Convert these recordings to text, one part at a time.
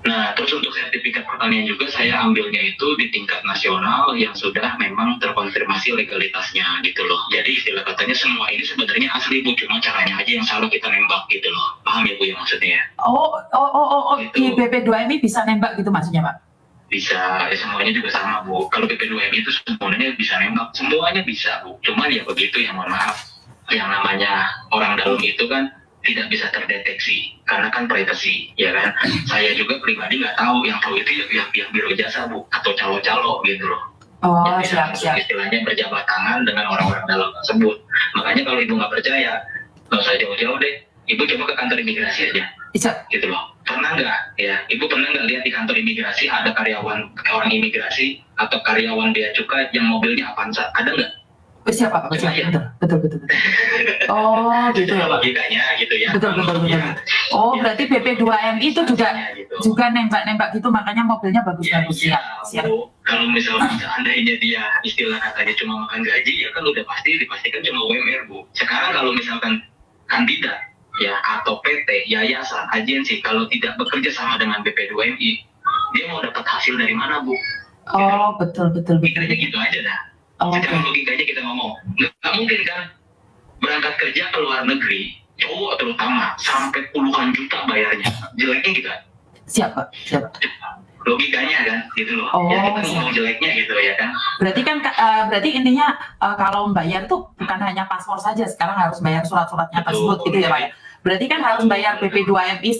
Nah, terus untuk sertifikat pertanian juga saya ambilnya itu di tingkat nasional yang sudah memang terkonfirmasi legalitasnya gitu loh. Jadi istilah katanya semua ini sebenarnya asli Bu, cuma caranya aja yang salah kita nembak gitu loh. Paham ya Bu ya maksudnya? Di Gitu. BP2MI bisa nembak gitu maksudnya Pak? Bisa, ya semuanya juga sama Bu. Kalau PP2MI itu semuanya bisa nembak, semuanya bisa Bu. Cuman ya begitu ya, mohon maaf. Yang namanya orang dalam itu kan tidak bisa terdeteksi karena kan privacy, ya kan. Saya juga pribadi nggak tahu, yang tahu itu ya pihak-pihak biro jasa Bu, atau calo-calo gitu loh. Oh, Yang bisa langsung siap. istilahnya berjabat tangan dengan orang-orang dalam tersebut. Makanya kalau ibu nggak percaya, nggak usah jauh-jauh deh. Ibu coba ke kantor imigrasi aja, Bisa. gitu loh. Pernah nggak ya? Ibu pernah nggak lihat di kantor imigrasi ada karyawan orang imigrasi atau karyawan bea cukai yang mobilnya Avanza? Ada nggak? Siapa Pak? Coba ya. Betul. Oh, gitu ya Pak. Logikanya gitu ya. Betul. Ya, Oh, ya. berarti BP2MI itu juga nembak-nembak gitu, makanya mobilnya bagus-bagus. Iya, Siap. Bu. Kalau misalnya seandainya dia istilah katanya cuma makan gaji, ya kan udah dipastikan cuma UMR Bu. Sekarang kalau misalkan kandidat ya atau PT, yayasan, agensi kalau tidak bekerja sama dengan BP2MI, dia mau dapat hasil dari mana Bu? Oh, betul. Logikanya gitu aja dah. Oke. Sekarang logikanya kita ngomong, nggak mungkin kan berangkat kerja ke luar negeri, cowok terutama sampai puluhan juta bayarnya, jeleknya gitu kan? Siap Pak. Logikanya kan gitu loh. Oh, Ya kita ngomong jeleknya gitu ya kan. Berarti intinya kalau bayar tuh bukan hanya paspor saja, sekarang harus bayar surat-suratnya tersebut gitu ya Pak ya. Berarti kan harus bayar BP2MI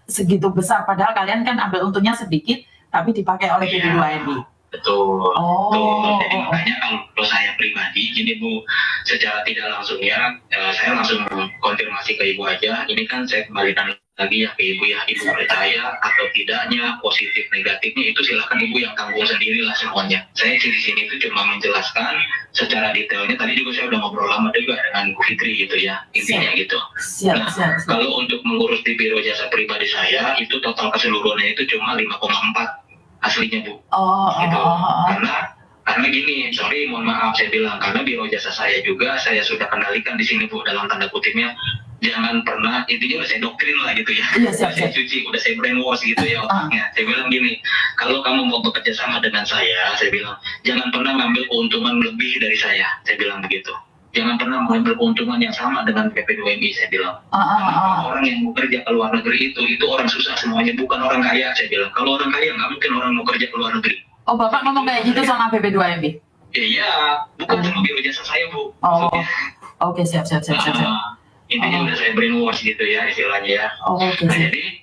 segitu besar, padahal kalian kan ambil untungnya sedikit tapi dipakai oleh BP2MI. Betul. Oh. Jadi makanya kalau saya pribadi gini Bu, secara tidak langsung ya, saya langsung konfirmasi ke Ibu aja. Ini kan saya kembalikan lagi ya ke Ibu ya. Ibu percaya atau tidaknya, positif negatifnya itu silakan Ibu yang tanggung sendirilah semuanya. Saya di sini itu cuma menjelaskan secara detailnya. Tadi juga saya udah ngobrol lama juga dengan Bu Fitri gitu ya, intinya gitu. Siap. Kalau untuk mengurus di biro jasa pribadi saya itu total keseluruhannya itu cuma 5,4 aslinya Bu. Gitu. Karena gini, sorry mohon maaf saya bilang, karena biro jasa saya juga saya sudah kendalikan di sini Bu, dalam tanda kutipnya jangan pernah, intinya udah saya doktrin lah gitu ya. Iya, siap. Saya cuci, udah saya brainwash gitu ya otaknya. Saya bilang gini, kalau kamu mau bekerja sama dengan saya bilang jangan pernah ngambil keuntungan lebih dari saya bilang begitu. Jangan pernah mengambil keuntungan yang sama dengan PP2MI, saya bilang. Orang yang mau kerja ke luar negeri itu orang susah semuanya, bukan orang kaya, saya bilang. Kalau orang kaya nggak mungkin orang mau kerja ke luar negeri. Oh, Bapak ngomong kayak gitu sama PP2MI? Iya, bukan cuma biro jasa saya Bu. Oke, siap. Intinya udah saya brainwash gitu ya istilahnya ya. Oke. Jadi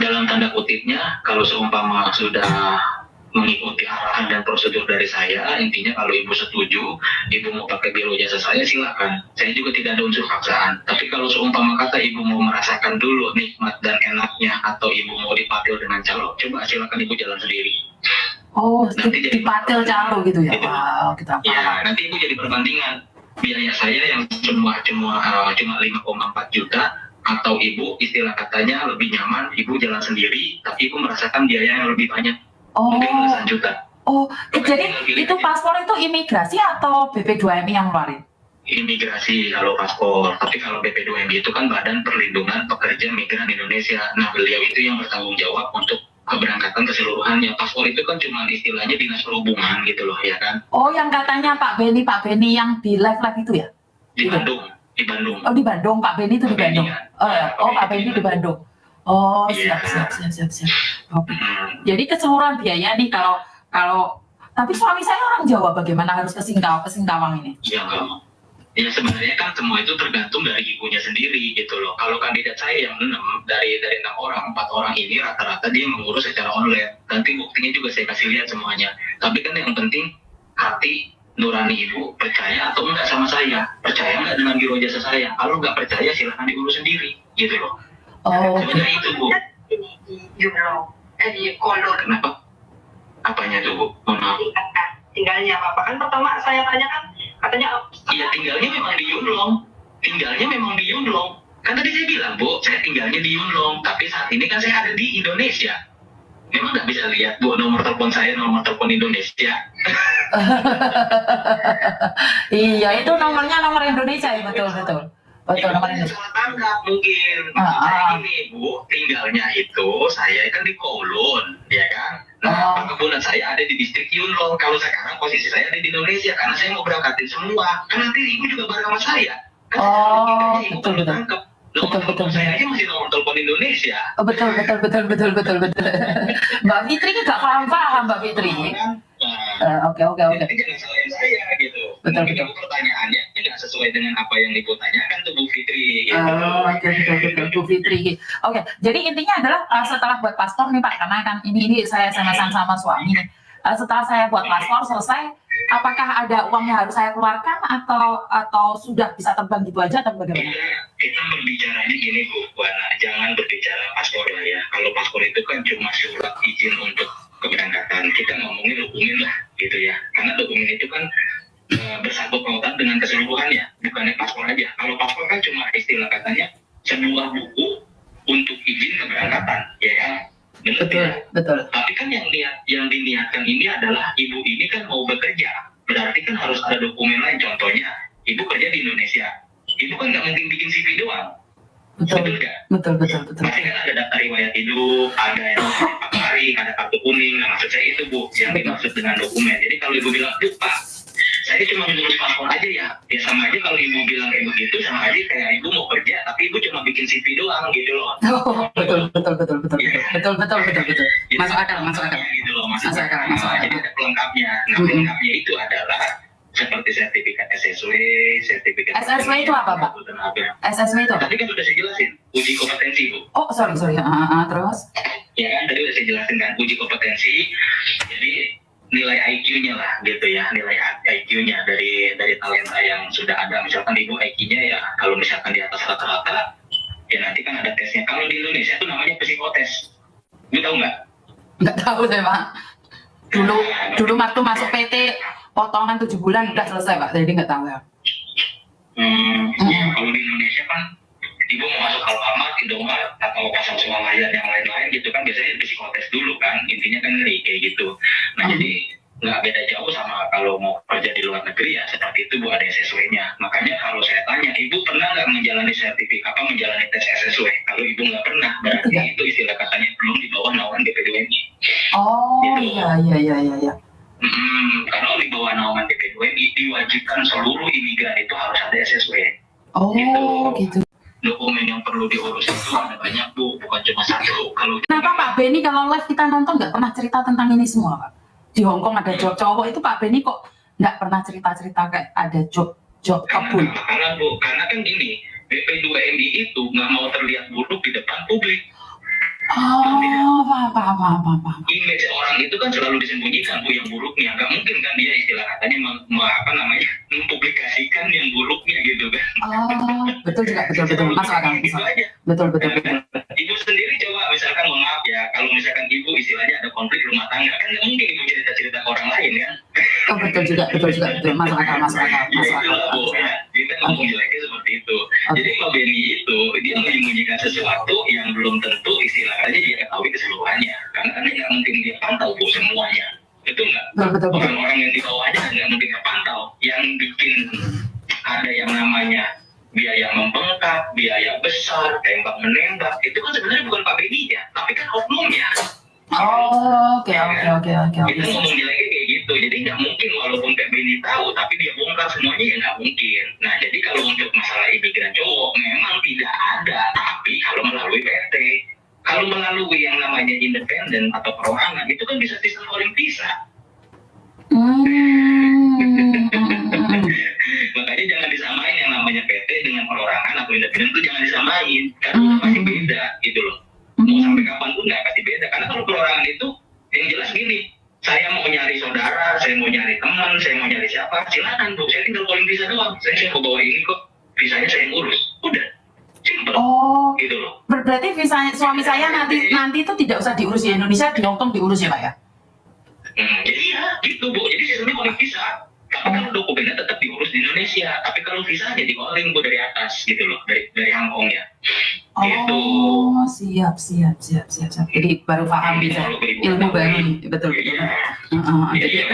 dalam tanda kutipnya, kalau seumpama sudah mengikuti arahan dan prosedur dari saya, intinya kalau Ibu setuju, Ibu mau pakai biro jasa saya silakan. Saya juga tidak ada unsur paksaan. Tapi kalau seumpama kata Ibu mau merasakan dulu nikmat dan enaknya, atau Ibu mau dipatil dengan calo, coba silakan Ibu jalan sendiri. Oh, nanti dipatil calo gitu ya? Wow, kita paham. Ya, nanti Ibu jadi perbandingan biaya saya yang cuma 5,4 juta, atau Ibu istilah katanya lebih nyaman Ibu jalan sendiri, tapi Ibu merasakan biaya yang lebih banyak. Mungkin belasan juta. Jadi itu paspor itu imigrasi atau BP2MI yang ngeluarin? Imigrasi kalau paspor, tapi kalau BP2MI itu kan Badan Perlindungan Pekerja Migran Indonesia. Nah, beliau itu yang bertanggung jawab untuk keberangkatan keseluruhannya. Paspor itu kan cuma istilahnya dinas perhubungan gitu loh ya kan. Oh, yang katanya Pak Beni yang di live itu ya? Di Bandung. Oh, di Bandung, Pak Beni itu di Bandung. Pak Beni di Bandung. Oh, siap. Oke. Jadi keseluruhan biaya nih kalau tapi suami saya orang Jawa, bagaimana harus ke Singkawang ini? Iya, enggak. Ya sebenarnya kan semua itu tergantung dari ibunya sendiri gitu loh. Kalau kandidat saya yang 6 dari 6 orang, 4 orang ini rata-rata dia mengurus secara online. Nanti buktinya juga saya kasih lihat semuanya. Tapi kan yang penting hati nurani Ibu percaya atau enggak sama saya, percaya enggak dengan biro jasa saya. Kalau enggak percaya silahkan diurus sendiri gitu loh. Sebenarnya itu Bu. Di kolor. Kenapa? Apanya tuh Bu? Mohon maaf. Tinggalnya apa? Kan pertama saya tanyakan katanya. Iya, tinggalnya memang di Yunlong. Kan tadi saya bilang Bu, saya tinggalnya di Yunlong, tapi saat ini kan saya ada di Indonesia. Memang nggak bisa lihat Bu nomor telepon saya, nomor telepon Indonesia. Iya, itu nomornya nomor Indonesia ya, betul. Betul, nomor Ibu Indonesia. salah tangkap mungkin. Saya gini, Bu, tinggalnya itu saya kan di Kowloon, ya kan? Nah, perkebunan saya ada di distrik Yunlong. Kalau sekarang posisi saya ada di Indonesia karena saya mau berangkatin semua. Kan nanti ibu juga bareng sama saya. Kan ibu betul, perlu betul. tangkap. Betul. Saya aja masih nomor telepon Indonesia. Betul. Mbak Fitri nggak paham Mbak Fitri. Oke. Jadi jangan salahin saya gitu. Betul. Ibu pertanyaannya nggak sesuai dengan apa yang ibu tanyakan tuh Bu Fitri. Gitu. Betul Bu Fitri. Oke, jadi intinya adalah setelah buat paspor nih Pak, karena kan ini saya SMS-an sama suami nih. Setelah saya buat paspor selesai, apakah ada uang yang harus saya keluarkan atau sudah bisa terbang gitu aja atau bagaimana? Kita berbicaranya gini Bu Wana, jangan berbicara paspor lah ya. Kalau paspor itu kan cuma surat izin untuk keberangkatan. Kita ngomongin dokumen lah gitu ya. Karena dokumen itu kan bersangkut pautan dengan keseluruhannya, bukannya paspor aja. Kalau paspor kan cuma istilah katanya sebuah buku untuk izin keberangkatan, ya kan? Betul. Tapi kan yang diniatkan ini adalah ibu ini kan mau bekerja, berarti kan harus ada dokumen lain. Contohnya, ibu kerja di Indonesia, ibu kan nggak mungkin bikin CV doang. Betul nggak? Betul. Pasti kan ada daftar riwayat hidup, ada yang hari, ada kartu kuning. Nah, maksud saya itu Bu, yang dimaksud dengan dokumen. Jadi kalau ibu bilang, Pak, saya cuma ngurus paspor aja ya sama aja kalau ibu bilang kayak begitu, sama aja kayak ibu mau kerja tapi ibu cuma bikin CV doang gitu loh. Betul. Masuk akal. Gitu loh, Masuk akal. Jadi ada pelengkapnya. Nah, pelengkapnya itu adalah seperti sertifikat SSW, sertifikat SSW itu apa, Pak? SSW itu apa? Tadi kan sudah saya jelasin, uji kompetensi Bu. Oh, sorry. Terus? Ya kan, tadi udah saya jelasin kan, uji kompetensi. Jadi nilai IQ-nya lah gitu ya, nilai IQ-nya dari talenta yang sudah ada. Misalkan ibu IQ-nya ya kalau misalkan di atas rata-rata ya nanti kan ada tesnya. Kalau di Indonesia itu namanya psikotes. Ibu tahu nggak? Nggak tahu saya Pak. Dulu waktu masuk PT potongan 7 bulan udah selesai Pak, jadi nggak tahu ya. Ya kalau di Indonesia kan ibu mau masuk Alfamart, Indomaret atau pasar swalayan yang lain-lain gitu kan biasanya psikotes dulu kan, intinya kan kayak gitu. Nah jadi nggak beda jauh sama kalau mau kerja di luar negeri ya seperti itu Bu, ada SSW-nya. Makanya kalau saya tanya, ibu pernah nggak menjalani sertifikat menjalani tes SSW? Kalau ibu nggak pernah, berarti itu istilah katanya belum di bawah naungan BP2MI. Oh gitu. Iya. Karena di bawah naungan BP2MI diwajibkan seluruh imigran itu harus ada SSW. Oh gitu. Dokumen yang perlu diurus itu ada banyak Bu, bukan cuma satu. Kenapa Pak Beni kalau live kita nonton nggak pernah cerita tentang ini semua Pak? Di Hongkong ada job cowok itu Pak Beni kok nggak pernah cerita kayak ada job kebun? Karena kan gini, BP2MI itu nggak mau terlihat buruk di depan publik. Oh, paham. Image orang itu kan selalu disembunyikan Bu yang buruknya. Nggak mungkin kan dia istilah katanya mempublikasikan yang buruknya gitu kan. Oh, betul. Masuk akal. Betul. Ibu sendiri coba misalkan maaf ya, kalau misalkan ibu istilahnya ada konflik rumah tangga kan nggak mungkin ibu cerita ke orang lain kan. Oh betul juga. Masuk akal. Ya, kita ngomong jeleknya seperti itu. Jadi Pak Beni itu dia menyembunyikan sesuatu yang belum tentu istilahnya dia ketahui keseluruhannya. Karena nggak mungkin dia pantau Bu semuanya. Betul nggak? Betul. Orang-orang yang di bawahnya nggak mungkin pantau. Yang bikin ada yang namanya biaya membengkak, biaya besar, tembak menembak, itu kan sebenarnya bukan Pak Beni ya, tapi kan oknumnya. Oh, oke. Itu ngomong jeleknya kayak gitu, jadi nggak mungkin walaupun Pak Beni tahu, tapi dia bongkar semuanya ya nggak mungkin. Nah jadi kalau untuk masalah imigran cowok memang tidak ada, tapi kalau melalui PT, kalau melalui yang namanya independen atau perorangan itu kan bisa sistem calling visa. Makanya jangan disamain yang namanya PT dengan perorangan atau independen itu jangan disamain karena pasti beda gitu loh. Mau sampai kapan pun nggak pasti beda, karena kalau perorangan itu yang jelas gini, saya mau nyari saudara, saya mau nyari teman, saya mau nyari siapa, silakan Bu, saya tinggal calling visa doang, saya mau bawa ini kok, visanya saya ngurus, udah simple. Oh gitu loh. Berarti visa suami saya nanti itu tidak usah diurus di Indonesia, di Hongkong diurus ya Pak ya? Jadi ya gitu Bu, jadi sistemnya calling visa. Tapi kalau dokumennya tetap diurus di Indonesia, tapi kalau visanya di calling Bu dari atas gitu loh, dari Hongkong ya. Gitu. Oh siap. Jadi baru paham bisa ilmu baru nih, betul. Iya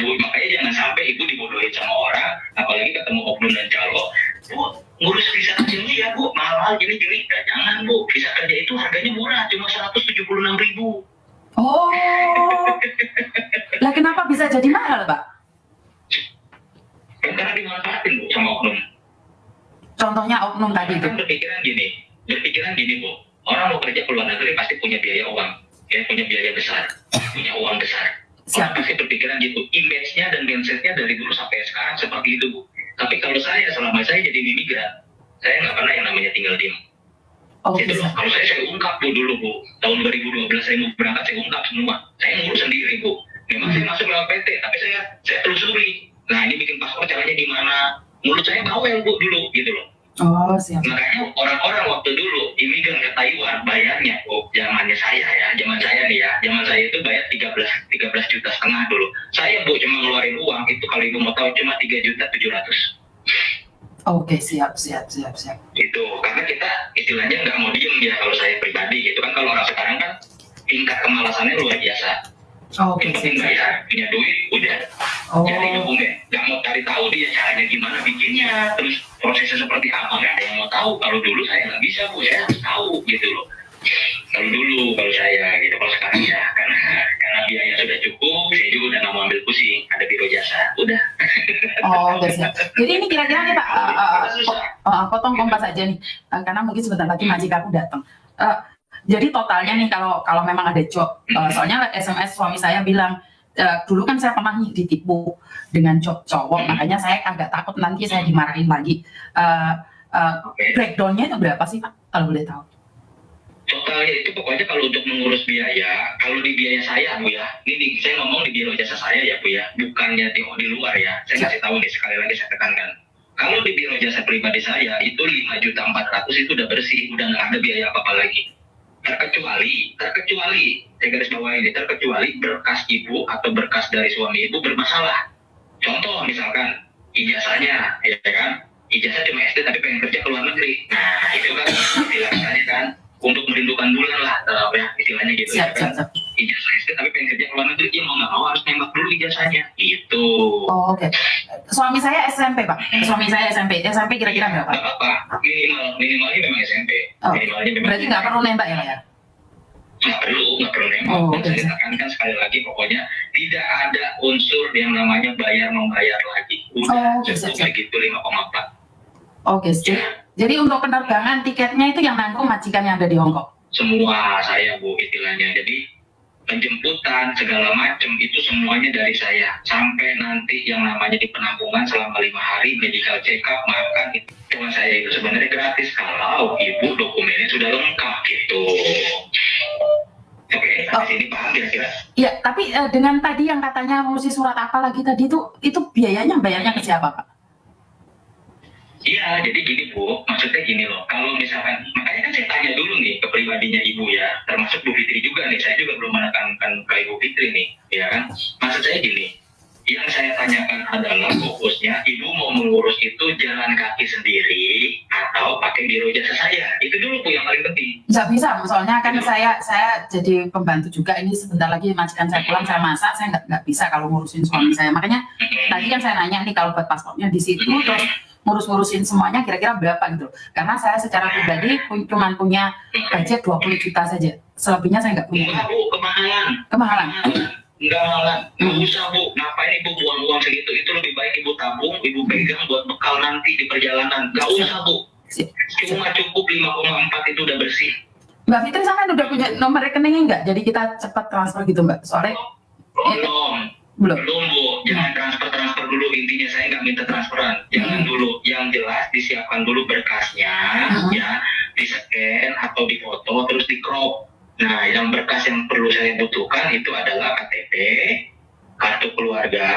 Bu, makanya jangan sampai ibu dibodohin sama orang, apalagi ketemu oknum dan calo. Bu, ngurus visa aja ya Bu, mahal gini-gini. Nah, jangan Bu, visa kerja itu harganya murah, cuma 176.000. Oh, lah kenapa bisa jadi mahal, Pak? Karena dimanfaatin Bu sama oknum. Contohnya oknum tadi itu. Kan berpikiran gini Bu, orang mau kerja ke luar negeri pasti punya biaya uang, ya punya biaya besar, punya uang besar. Orang pasti berpikiran gitu, image-nya dan mindset-nya dari dulu sampai sekarang seperti itu Bu. Tapi kalau saya, selama saya jadi imigran, saya nggak pernah yang namanya tinggal diam. Gitu loh. Kalau saya ungkap Bu dulu Bu, tahun 2012 saya mau berangkat, saya ungkap semua. Saya ngurus sendiri Bu. Memang saya masuk lewat PT, tapi saya telusuri. Nah ini bikin paspor caranya gimana? Mulut saya bawel Bu dulu, gitu loh. Oh, siap. Makanya orang-orang waktu dulu imigran ke Taiwan bayarnya Bu, zamannya saya ya, zaman saya nih ya, zaman saya itu bayar 13 juta setengah dulu. Saya Bu cuma ngeluarin uang itu kalau Ibu mau tahu cuma 3.700.000. Oke, siap. Itu karena kita istilahnya nggak mau diem ya kalau saya pribadi gitu kan. Kalau orang sekarang kan tingkat kemalasannya luar biasa. Oke, Yang penting bayar, punya duit, udah. Jadi dukungnya nggak mau cari tahu dia caranya gimana bikinnya, terus prosesnya seperti apa, nggak ada yang mau tahu. Kalau dulu saya nggak bisa Bu, saya harus tahu gitu loh. Kalau saya gitu. Kalau sekarang ya karena biaya sudah cukup, saya juga udah nggak mau ambil pusing. Ada biro jasa, udah. Oh, oke, siap. Jadi ini kira-kira nih Pak, potong kompas aja nih, karena mungkin sebentar lagi majikaku datang. Jadi totalnya nih kalau memang ada job, soalnya SMS suami saya bilang, dulu kan saya pernah nih ditipu dengan job cowok, makanya saya agak takut nanti saya dimarahin lagi. Breakdownnya itu berapa sih Pak, kalau boleh tahu? Totalnya itu pokoknya kalau untuk mengurus biaya, kalau di biaya saya Bu ya, ini saya ngomong di biro jasa saya ya Bu ya, bukannya di luar ya. Saya kasih tahu nih, sekali lagi saya tekankan. Kalau di biro jasa pribadi saya itu 5.400.000 itu udah bersih, udah nggak ada biaya apa-apa lagi. Terkecuali, saya garis bawah ini, terkecuali berkas ibu atau berkas dari suami ibu bermasalah. Contoh misalkan ijazahnya, ya kan, ijazah cuma SD tapi pengen kerja ke luar negeri. Nah itu kan istilahnya kan untuk merindukan bulan lah, ya istilahnya gitu. Siap. Ijazah SD tapi pengen kerja ke luar negeri, ya mau nggak mau harus nembak dulu ijazahnya. Gitu. Oh, oke. Suami saya SMP Pak. SMP kira-kira berapa? Nggak apa-apa. Minimalnya memang SMP. Oh, Minimalnya memang berarti nggak perlu nembak ya Pak ya? Nggak perlu nembak. Saya tekankan sekali lagi, pokoknya tidak ada unsur yang namanya membayar lagi. Udah cukup begitu 5,4. Oke, jadi untuk penerbangan tiketnya itu yang nanggung majikan yang ada di Hongkong? Semua saya Bu istilahnya. Jadi penjemputan segala macam itu semuanya dari saya. Sampai nanti yang namanya di penampungan selama 5 hari, medical check up, makan itu cuma saya. Itu sebenarnya gratis kalau ibu dokumennya sudah lengkap gitu. Oke, sampai sini paham kira-kira? Iya, tapi dengan tadi yang katanya mesti surat apa lagi tadi itu bayarnya ke siapa Pak? Iya, jadi gini Bu, maksudnya gini loh, kalau misalkan, makanya kan saya tanya dulu nih ke pribadinya Ibu ya, termasuk Bu Fitri juga nih, saya juga belum menekankan ke Ibu Fitri nih, ya kan. Maksud saya gini, yang saya tanyakan adalah fokusnya Ibu mau mengurus itu jalan kaki sendiri atau pakai biro jasa saya, itu dulu Bu yang paling penting. Bisa, soalnya kan saya jadi pembantu juga, ini sebentar lagi majikan saya pulang, saya masak, saya nggak bisa kalau ngurusin suami saya. Makanya tadi kan saya nanya nih kalau buat paspornya di situ, terus ngurus-ngurusin semuanya kira-kira berapa gitu. Karena saya secara pribadi cuma punya budget 20 juta saja. Selebihnya saya nggak punya. Enggak Bu, Kemahalan. Enggak malah, nggak usah Bu. Ngapain Ibu buang uang segitu? Itu lebih baik Ibu tabung, Ibu pegang buat bekal nanti di perjalanan. Nggak usah Bu. Cuma cukup 5,4 itu udah bersih. Mbak Fitri sama udah punya nomor rekeningnya nggak? Jadi kita cepat transfer gitu Mbak. Soalnya belum Bu, jangan transfer dulu. Intinya saya nggak minta transferan, jangan dulu. Yang jelas disiapkan dulu berkasnya, ya, di scan atau di foto terus di crop. Nah, yang berkas yang perlu saya butuhkan itu adalah KTP, kartu keluarga,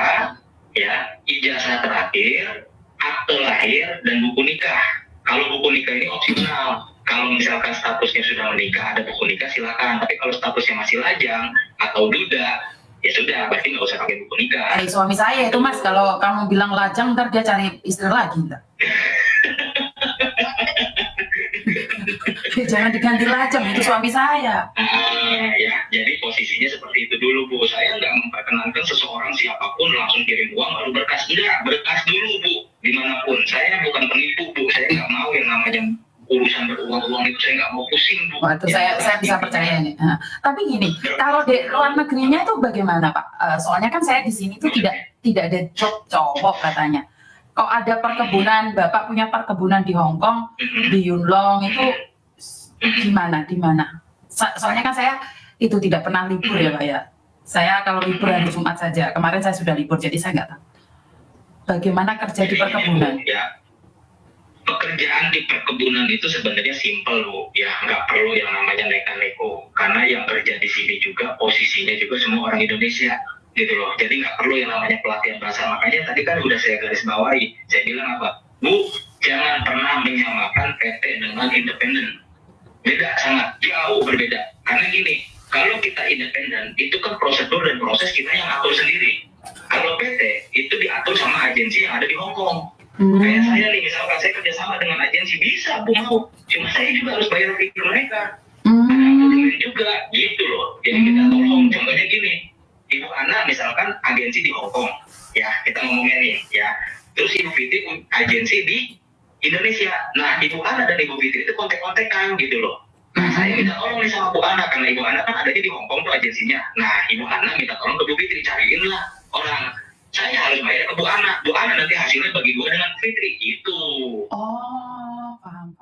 ya, ijazah terakhir, akte lahir, dan buku nikah. Kalau buku nikah ini opsional. Kalau misalkan statusnya sudah menikah, ada buku nikah silakan. Tapi kalau statusnya masih lajang atau duda, ya sudah, berarti nggak usah pakai buku nikah. Suami saya itu Mas, kalau kamu bilang lajang, ntar dia cari istri lagi, ntar. Jangan diganti lajang, itu suami saya. Ya, jadi posisinya seperti itu dulu Bu. Saya nggak memperkenankan seseorang siapapun langsung kirim uang baru berkas. Enggak, berkas dulu Bu, dimanapun. Saya bukan penipu Bu, saya nggak mau yang namanya urusan beruang uang itu saya nggak mau pusing Bu. Wah, itu saya bisa percaya nih. Nah, tapi gini, kalau di luar negerinya itu bagaimana Pak? Soalnya kan saya di sini tuh tidak ada job cowok katanya. Kok ada perkebunan, Bapak punya perkebunan di Hong Kong, di Yunlong itu di mana? Soalnya kan saya itu tidak pernah libur ya Pak ya. Saya kalau libur hari Jumat saja. Kemarin saya sudah libur, jadi saya nggak tahu. Bagaimana kerja di perkebunan? Ya, pekerjaan di perkebunan itu sebenarnya simpel Bu, ya nggak perlu yang namanya neko-neko, karena yang kerja di sini juga posisinya juga semua orang Indonesia gitu loh, jadi nggak perlu yang namanya pelatihan bahasa. Makanya tadi kan udah saya garis bawahi, saya bilang apa, Bu, jangan pernah menyamakan PT dengan independen, beda, sangat jauh berbeda. Karena gini, kalau kita independen itu kan prosedur dan proses kita yang atur sendiri. Kalau PT itu diatur sama agensi yang ada di Hong Kong. Kayak saya nih, misalkan saya kerjasama dengan agensi, bisa Bu mau, cuma saya juga harus bayar fee ke mereka. Ada juga gitu loh. Jadi kita tolong, contohnya gini, Ibu Ana misalkan agensi di Hong Kong, ya kita ngomongnya nih, ya. Terus Ibu Fitri agensi di Indonesia. Nah, Ibu Ana dan Ibu Fitri itu kontek-kontekan gitu loh. Nah, saya minta tolong nih sama Bu Ana, karena Ibu Ana kan ada di Hong Kong tuh agensinya. Nah, Ibu Ana minta tolong ke Bu Fitri, cariin lah orang. Saya harus bayar ke Bu Ana nanti hasilnya bagi dua dengan Fitri, gitu. Oh, paham.